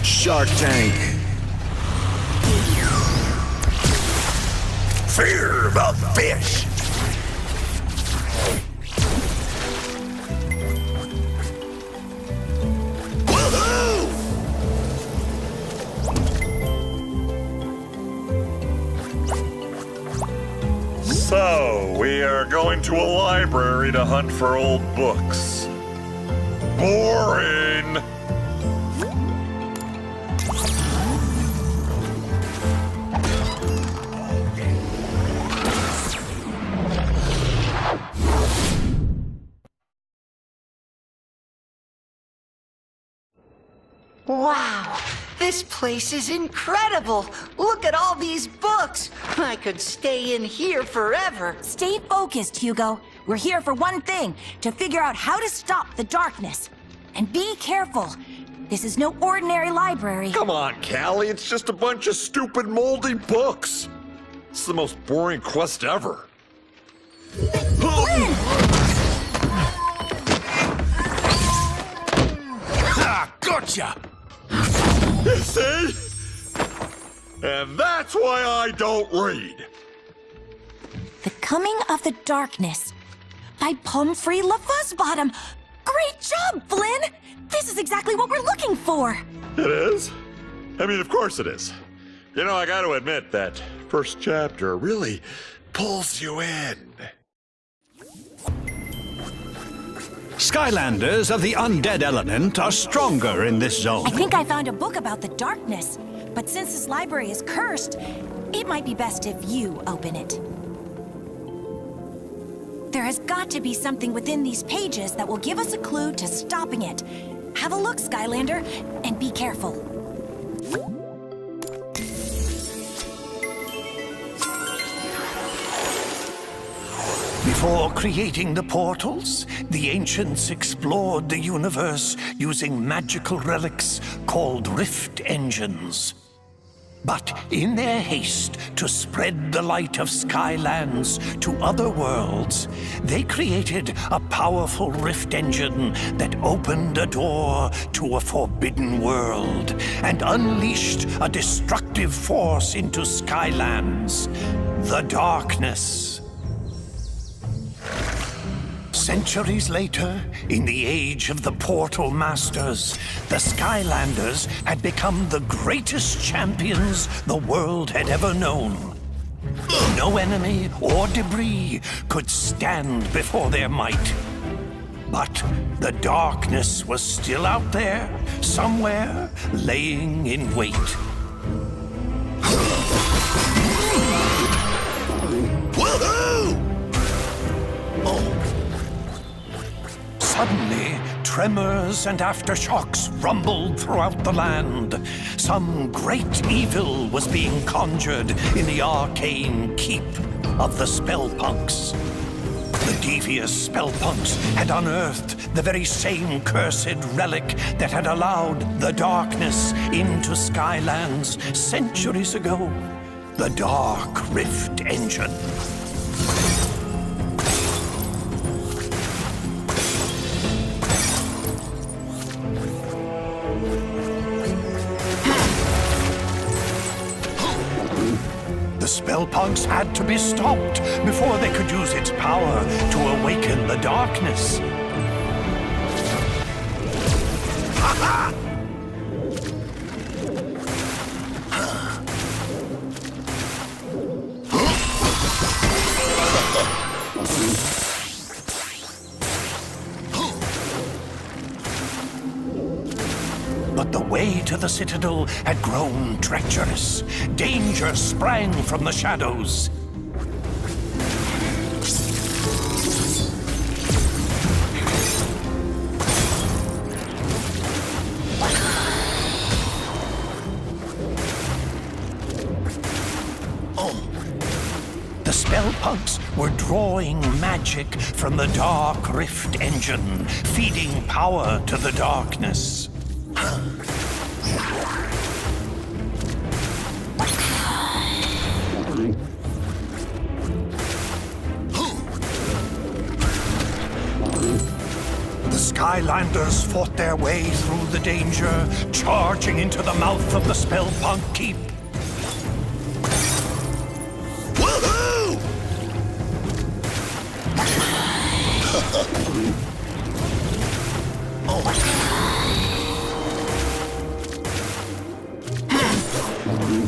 Shark Tank. Fear about fish. Woohoo! So, we are going to a library to hunt for old books. Boring! Wow, this place is incredible. Look at all these books. I could stay in here forever. Stay focused, Hugo. We're here for one thing, to figure out how to stop the darkness. And be careful. This is no ordinary library. Come on, Callie, it's just a bunch of stupid moldy books. It's the most boring quest ever. Ah, gotcha! You see? And that's why I don't read. The Coming of the Darkness by Pumphrey LaFuzzbottom. Great job, Flynn! This is exactly what we're looking for. It is? I mean, of course it is. You know, I gotta admit that first chapter really pulls you in. Skylanders of the undead element are stronger in this zone. I think I found a book about the darkness, but since this library is cursed, it might be best if you open it. There has got to be something within these pages that will give us a clue to stopping it. Have a look, Skylander, and be careful. Before creating the portals, the ancients explored the universe using magical relics called rift engines. But in their haste to spread the light of Skylands to other worlds, they created a powerful rift engine that opened a door to a forbidden world and unleashed a destructive force into Skylands, the darkness. Centuries later, in the age of the Portal Masters, the Skylanders had become the greatest champions the world had ever known. No enemy or debris could stand before their might. But the darkness was still out there, somewhere, laying in wait. Woohoo! Suddenly, tremors and aftershocks rumbled throughout the land. Some great evil was being conjured in the arcane keep of the Spellpunks. The devious Spellpunks had unearthed the very same cursed relic that had allowed the darkness into Skylands centuries ago. The Dark Rift Engine. Spellpunks had to be stopped before they could use its power to awaken the darkness. Ha-ha! But the way to the Citadel had grown treacherous. Danger sprang from the shadows. The Spellpunks were drawing magic from the Dark Rift Engine, feeding power to the darkness. The Skylanders fought their way through the danger, charging into the mouth of the Spellpunk Keep. Woohoo!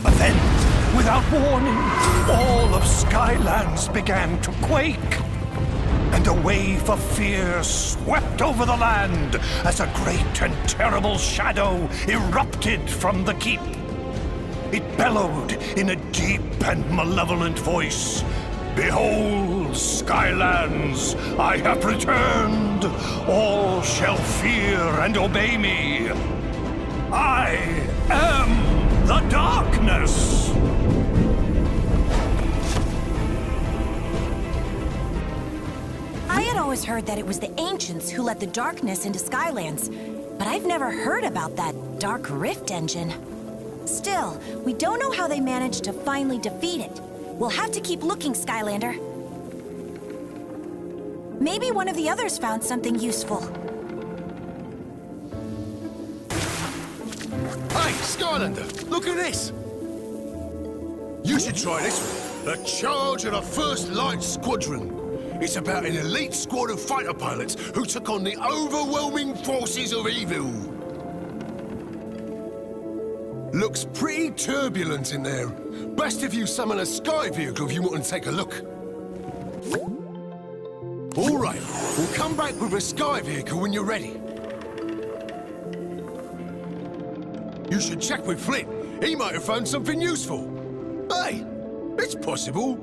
But then, without warning, all of Skylands began to quake. And a wave of fear swept over the land as a great and terrible shadow erupted from the keep. It bellowed in a deep and malevolent voice. Behold, Skylands, I have returned. All shall fear and obey me. I am the darkness. I had always heard that it was the ancients who let the darkness into Skylands, but I've never heard about that Dark Rift engine. Still, we don't know how they managed to finally defeat it. We'll have to keep looking, Skylander. Maybe one of the others found something useful. Hey, Skylander, look at this! You should try this one. The Charge of the First Light Squadron. It's about an elite squad of fighter pilots who took on the overwhelming forces of evil. Looks pretty turbulent in there. Best if you summon a sky vehicle if you want to take a look. All right, we'll come back with a sky vehicle when you're ready. You should check with Flint. He might have found something useful. Hey, it's possible.